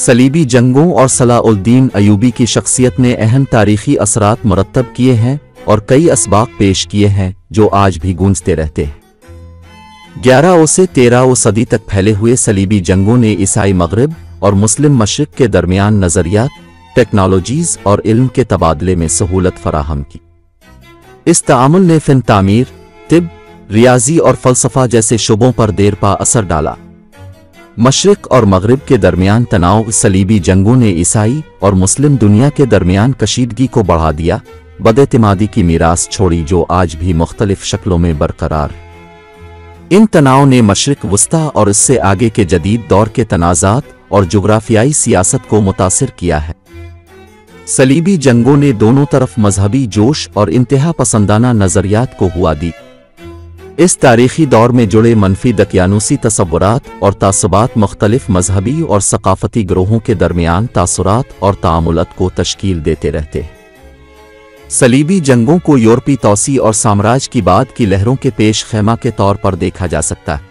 صلیبی جنگوں اور صلاح الدین ایوبی کی شخصیت نے اہم تاریخی اثرات مرتب کیے ہیں اور کئی اسباق پیش کیے ہیں جو آج بھی گونجتے رہتے ہیں۔ 11 سے 13 صدی تک پھیلے ہوئے صلیبی جنگوں نے عیسائی مغرب اور مسلم مشرق کے درمیان نظریات، ٹیکنالوجیز اور علم کے تبادلے میں سہولت فراہم کی۔ اس تعامل نے فن تعمیر، طب، ریاضی اور فلسفہ جیسے شعبوں پر دیرپا اثر ڈالا۔ مشرق اور مغرب کے درمیان تناؤ، صلیبی جنگوں نے عیسائی اور مسلم دنیا کے درمیان کشیدگی کو بڑھا دیا، بداعتمادی کی میراث چھوڑی جو آج بھی مختلف شکلوں میں برقرار ہے۔ ان تناؤ نے مشرق وسطیٰ اور اس سے آگے کے جدید دور کے تنازعات اور جغرافیائی سیاست کو متاثر کیا ہے۔ صلیبی جنگوں نے دونوں طرف مذہبی جوش اور انتہا پسندانہ نظریات کو ہوا دی۔ اس تاریخی دور میں جڑے منفی دقیانوسی تصورات اور تعصبات مختلف مذہبی اور ثقافتی گروہوں کے درمیان تاثرات اور تعاملات کو تشکیل دیتے رہتے ہیں۔ صلیبی جنگوں کو یورپی توسیع اور سامراج کی بعد کی لہروں کے پیش خیمہ کے طور پر دیکھا جا سکتا ہے۔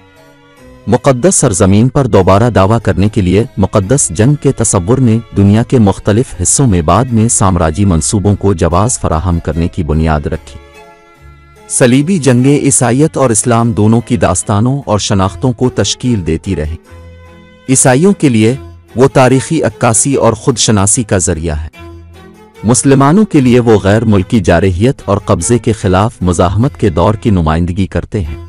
مقدس سرزمین پر دوبارہ دعویٰ کرنے کے لیے مقدس جنگ کے تصور نے دنیا کے مختلف حصوں میں بعد میں سامراجی منصوبوں کو جواز فراہم کرنے کی بنیاد رکھی۔ صلیبی جنگیں عیسائیت اور اسلام دونوں کی داستانوں اور شناختوں کو تشکیل دیتی رہیں۔ عیسائیوں کے لیے وہ تاریخی عکاسی اور خود شناسی کا ذریعہ ہے۔ مسلمانوں کے لیے وہ غیر ملکی جارحیت اور قبضے کے خلاف مزاحمت کے دور کی نمائندگی کرتے ہیں۔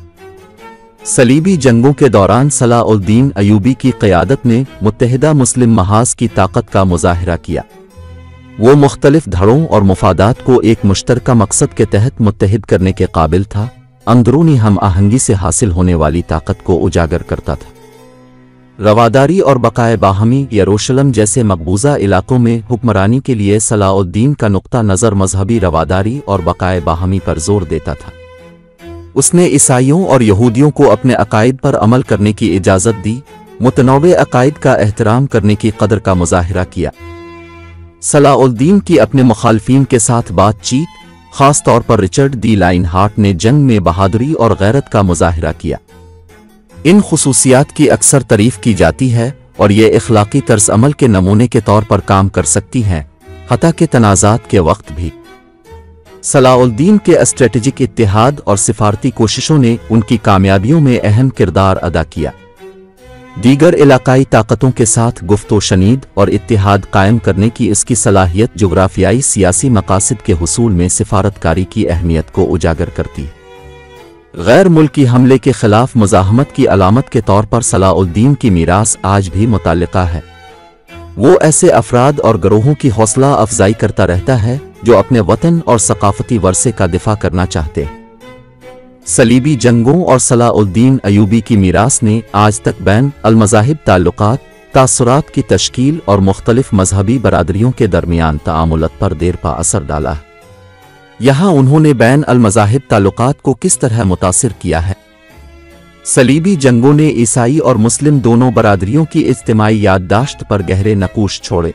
صلیبی جنگوں کے دوران صلاح الدین ایوبی کی قیادت نے متحدہ مسلم محاذ کی طاقت کا مظاہرہ کیا۔ وہ مختلف دھڑوں اور مفادات کو ایک مشترکہ مقصد کے تحت متحد کرنے کے قابل تھا، اندرونی ہم آہنگی سے حاصل ہونے والی طاقت کو اجاگر کرتا تھا۔ رواداری اور بقائے باہمی، یروشلم جیسے مقبوضہ علاقوں میں حکمرانی کے لیے صلاح الدین کا نقطہ نظر مذہبی رواداری اور بقائے باہمی پر زور دیتا تھا۔ اس نے عیسائیوں اور یہودیوں کو اپنے عقائد پر عمل کرنے کی اجازت دی، متنوع عقائد کا احترام کرنے کی قدر کا مظاہرہ کیا۔ صلاح الدین کی اپنے مخالفین کے ساتھ بات چیت، خاص طور پر رچرڈ دی لائن ہارٹ نے جنگ میں بہادری اور غیرت کا مظاہرہ کیا۔ ان خصوصیات کی اکثر تعریف کی جاتی ہے اور یہ اخلاقی طرز عمل کے نمونے کے طور پر کام کر سکتی ہیں، حتیٰ کہ تنازعات کے وقت بھی۔ صلاح الدین کے اسٹریٹجک اتحاد اور سفارتی کوششوں نے ان کی کامیابیوں میں اہم کردار ادا کیا۔ دیگر علاقائی طاقتوں کے ساتھ گفت و شنید اور اتحاد قائم کرنے کی اس کی صلاحیت جغرافیائی سیاسی مقاصد کے حصول میں سفارتکاری کی اہمیت کو اجاگر کرتی ہے۔ غیر ملکی حملے کے خلاف مزاحمت کی علامت کے طور پر صلاح الدین کی میراث آج بھی متعلقہ ہے۔ وہ ایسے افراد اور گروہوں کی حوصلہ افزائی کرتا رہتا ہے جو اپنے وطن اور ثقافتی ورثے کا دفاع کرنا چاہتے ہیں۔ صلیبی جنگوں اور صلاح الدین ایوبی کی میراث نے آج تک بین المذاہب تعلقات، تاثرات کی تشکیل اور مختلف مذہبی برادریوں کے درمیان تعاملات پر دیرپا اثر ڈالا ہے۔ یہاں انہوں نے بین المذاہب تعلقات کو کس طرح متاثر کیا ہے؟ صلیبی جنگوں نے عیسائی اور مسلم دونوں برادریوں کی اجتماعی یادداشت پر گہرے نقوش چھوڑے۔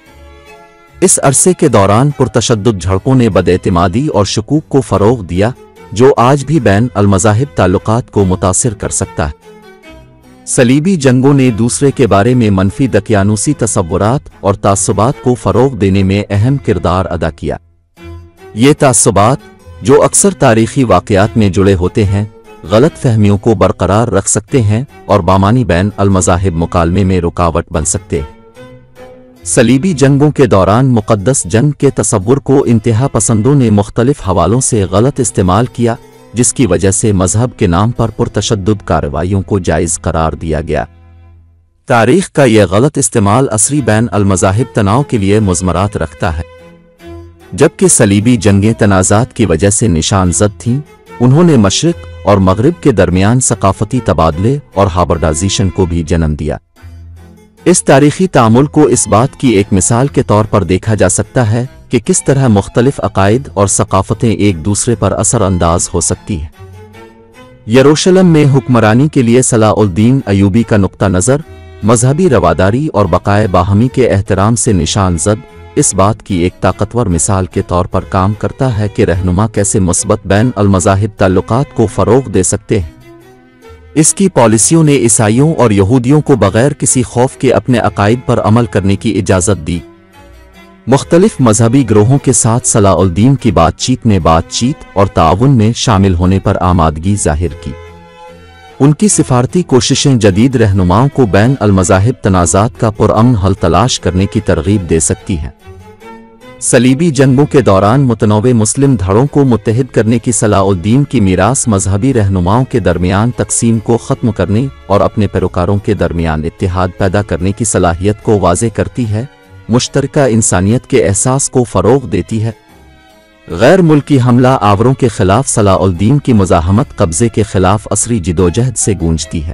اس عرصے کے دوران پرتشدد جھڑپوں نے بداعتمادی اور شکوک کو فروغ دیا جو آج بھی بین المذاہب تعلقات کو متاثر کر سکتا ہے۔ صلیبی جنگوں نے دوسرے کے بارے میں منفی دقیانوسی تصورات اور تعصبات کو فروغ دینے میں اہم کردار ادا کیا۔ یہ تعصبات، جو اکثر تاریخی واقعات میں جڑے ہوتے ہیں، غلط فہمیوں کو برقرار رکھ سکتے ہیں اور بامانی بین المذاہب مکالمے میں رکاوٹ بن سکتے ہیں۔ صلیبی جنگوں کے دوران مقدس جنگ کے تصور کو انتہا پسندوں نے مختلف حوالوں سے غلط استعمال کیا، جس کی وجہ سے مذہب کے نام پر پرتشدد کارروائیوں کو جائز قرار دیا گیا۔ تاریخ کا یہ غلط استعمال عصری بین المذاہب تناؤ کے لیے مضمرات رکھتا ہے۔ جبکہ صلیبی جنگیں تنازعات کی وجہ سے نشان زد تھیں، انہوں نے مشرق اور مغرب کے درمیان ثقافتی تبادلے اور ہابرڈائزیشن کو بھی جنم دیا۔ اس تاریخی تعامل کو اس بات کی ایک مثال کے طور پر دیکھا جا سکتا ہے کہ کس طرح مختلف عقائد اور ثقافتیں ایک دوسرے پر اثر انداز ہو سکتی ہیں۔ یروشلم میں حکمرانی کے لیے صلاح الدین ایوبی کا نقطہ نظر مذہبی رواداری اور بقائے باہمی کے احترام سے نشان زد اس بات کی ایک طاقتور مثال کے طور پر کام کرتا ہے کہ رہنما کیسے مثبت بین المذاہب تعلقات کو فروغ دے سکتے ہیں۔ اس کی پالیسیوں نے عیسائیوں اور یہودیوں کو بغیر کسی خوف کے اپنے عقائد پر عمل کرنے کی اجازت دی۔ مختلف مذہبی گروہوں کے ساتھ صلاح الدین کی بات چیت اور تعاون میں شامل ہونے پر آمادگی ظاہر کی۔ ان کی سفارتی کوششیں جدید رہنماؤں کو بین المذاہب تنازعات کا پرامن حل تلاش کرنے کی ترغیب دے سکتی ہیں۔ صلیبی جنگوں کے دوران متنوع مسلم دھڑوں کو متحد کرنے کی صلاح الدین کی میراث مذہبی رہنماؤں کے درمیان تقسیم کو ختم کرنے اور اپنے پیروکاروں کے درمیان اتحاد پیدا کرنے کی صلاحیت کو واضح کرتی ہے، مشترکہ انسانیت کے احساس کو فروغ دیتی ہے۔ غیر ملکی حملہ آوروں کے خلاف صلاح الدین کی مزاحمت قبضے کے خلاف عصری جدوجہد سے گونجتی ہے۔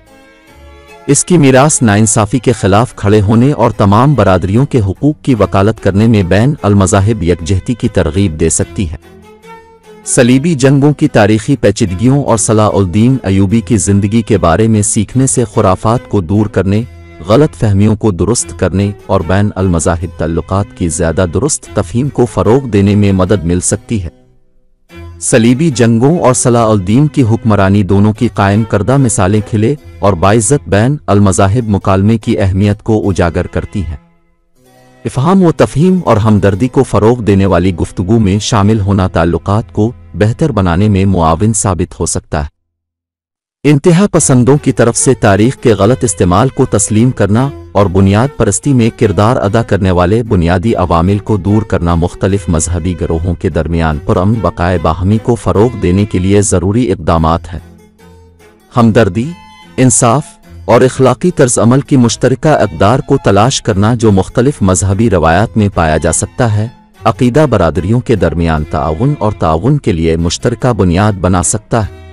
اس کی میراث ناانصافی کے خلاف کھڑے ہونے اور تمام برادریوں کے حقوق کی وکالت کرنے میں بین المذاہب یکجہتی کی ترغیب دے سکتی ہے۔ صلیبی جنگوں کی تاریخی پیچیدگیوں اور صلاح الدین ایوبی کی زندگی کے بارے میں سیکھنے سے خرافات کو دور کرنے، غلط فہمیوں کو درست کرنے اور بین المذاہب تعلقات کی زیادہ درست تفہیم کو فروغ دینے میں مدد مل سکتی ہے۔ صلیبی جنگوں اور صلاح الدین کی حکمرانی دونوں کی قائم کردہ مثالیں کھلے اور باعزت بین المذاہب مکالمے کی اہمیت کو اجاگر کرتی ہیں۔ افہام و تفہیم اور ہمدردی کو فروغ دینے والی گفتگو میں شامل ہونا تعلقات کو بہتر بنانے میں معاون ثابت ہو سکتا ہے۔ انتہا پسندوں کی طرف سے تاریخ کے غلط استعمال کو تسلیم کرنا اور بنیاد پرستی میں کردار ادا کرنے والے بنیادی عوامل کو دور کرنا مختلف مذہبی گروہوں کے درمیان پرامن بقائے باہمی کو فروغ دینے کے لیے ضروری اقدامات ہیں۔ ہمدردی، انصاف اور اخلاقی طرز عمل کی مشترکہ اقدار کو تلاش کرنا جو مختلف مذہبی روایات میں پایا جا سکتا ہے، عقیدہ برادریوں کے درمیان تعاون اور تعاون کے لیے مشترکہ بنیاد بنا سکتا ہے۔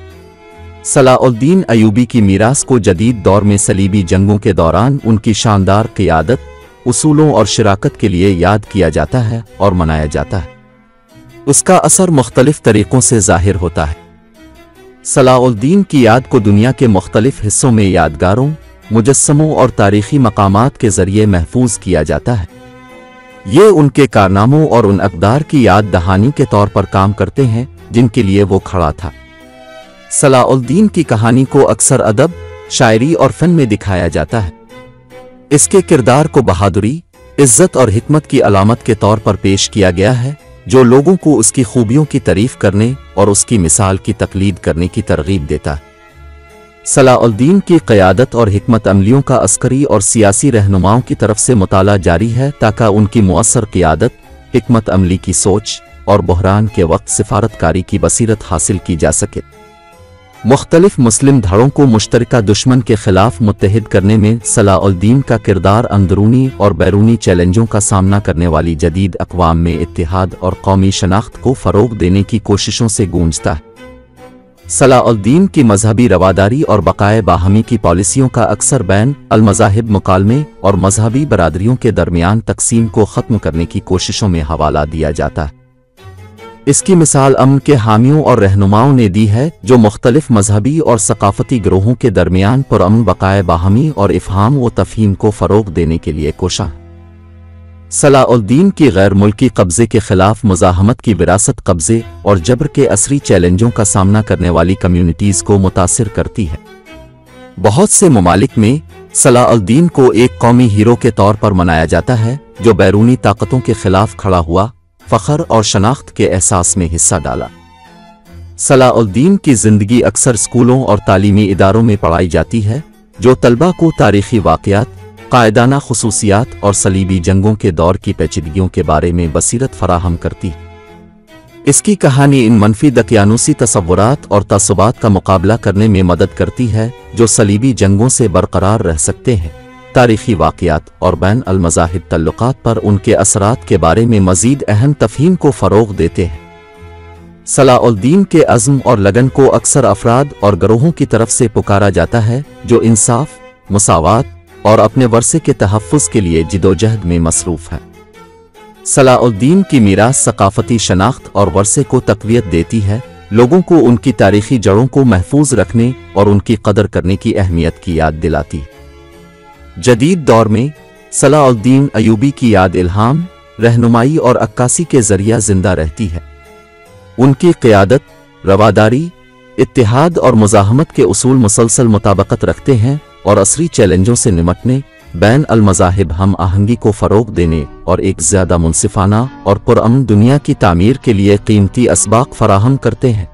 صلاح الدین ایوبی کی میراث کو جدید دور میں صلیبی جنگوں کے دوران ان کی شاندار قیادت، اصولوں اور شراکت کے لیے یاد کیا جاتا ہے اور منایا جاتا ہے۔ اس کا اثر مختلف طریقوں سے ظاہر ہوتا ہے۔ صلاح الدین کی یاد کو دنیا کے مختلف حصوں میں یادگاروں، مجسموں اور تاریخی مقامات کے ذریعے محفوظ کیا جاتا ہے۔ یہ ان کے کارناموں اور ان اقدار کی یاد دہانی کے طور پر کام کرتے ہیں جن کے لیے وہ کھڑا تھا۔ صلاح الدین کی کہانی کو اکثر ادب، شاعری اور فن میں دکھایا جاتا ہے۔ اس کے کردار کو بہادری، عزت اور حکمت کی علامت کے طور پر پیش کیا گیا ہے، جو لوگوں کو اس کی خوبیوں کی تعریف کرنے اور اس کی مثال کی تقلید کرنے کی ترغیب دیتا ہے۔ صلاح الدین کی قیادت اور حکمت عملیوں کا عسکری اور سیاسی رہنماؤں کی طرف سے مطالعہ جاری ہے تاکہ ان کی مؤثر قیادت، حکمت عملی کی سوچ اور بحران کے وقت سفارتکاری کی بصیرت حاصل کی جا سکے۔ مختلف مسلم دھڑوں کو مشترکہ دشمن کے خلاف متحد کرنے میں صلاح الدین کا کردار اندرونی اور بیرونی چیلنجوں کا سامنا کرنے والی جدید اقوام میں اتحاد اور قومی شناخت کو فروغ دینے کی کوششوں سے گونجتا ہے۔ صلاح الدین کی مذہبی رواداری اور بقائے باہمی کی پالیسیوں کا اکثر بین المذاہب مکالمے اور مذہبی برادریوں کے درمیان تقسیم کو ختم کرنے کی کوششوں میں حوالہ دیا جاتا ہے۔ اس کی مثال امن کے حامیوں اور رہنماؤں نے دی ہے جو مختلف مذہبی اور ثقافتی گروہوں کے درمیان پرامن بقائے باہمی اور افہام و تفہیم کو فروغ دینے کے لیے کوشاں۔ صلاح الدین کی غیر ملکی قبضے کے خلاف مزاحمت کی وراثت قبضے اور جبر کے عصری چیلنجوں کا سامنا کرنے والی کمیونٹیز کو متاثر کرتی ہے۔ بہت سے ممالک میں صلاح الدین کو ایک قومی ہیرو کے طور پر منایا جاتا ہے جو بیرونی طاقتوں کے خلاف کھڑا ہوا، فخر اور شناخت کے احساس میں حصہ ڈالا۔ صلاح الدین کی زندگی اکثر اسکولوں اور تعلیمی اداروں میں پڑھائی جاتی ہے جو طلبہ کو تاریخی واقعات، قائدانہ خصوصیات اور صلیبی جنگوں کے دور کی پیچیدگیوں کے بارے میں بصیرت فراہم کرتی ہے۔ اس کی کہانی ان منفی دقیانوسی تصورات اور تعصبات کا مقابلہ کرنے میں مدد کرتی ہے جو صلیبی جنگوں سے برقرار رہ سکتے ہیں، تاریخی واقعات اور بین المذاہب تعلقات پر ان کے اثرات کے بارے میں مزید اہم تفہیم کو فروغ دیتے ہیں۔ صلاح الدین کے عزم اور لگن کو اکثر افراد اور گروہوں کی طرف سے پکارا جاتا ہے جو انصاف، مساوات اور اپنے ورثے کے تحفظ کے لیے جدوجہد میں مصروف ہے۔ صلاح الدین کی میراث ثقافتی شناخت اور ورثے کو تقویت دیتی ہے، لوگوں کو ان کی تاریخی جڑوں کو محفوظ رکھنے اور ان کی قدر کرنے کی اہمیت کی یاد دلاتی ہے۔ جدید دور میں صلاح الدین ایوبی کی یاد الہام، رہنمائی اور عکاسی کے ذریعہ زندہ رہتی ہے۔ ان کی قیادت، رواداری، اتحاد اور مزاحمت کے اصول مسلسل مطابقت رکھتے ہیں اور عصری چیلنجوں سے نمٹنے، بین المذاہب ہم آہنگی کو فروغ دینے اور ایک زیادہ منصفانہ اور پرامن دنیا کی تعمیر کے لیے قیمتی اسباق فراہم کرتے ہیں۔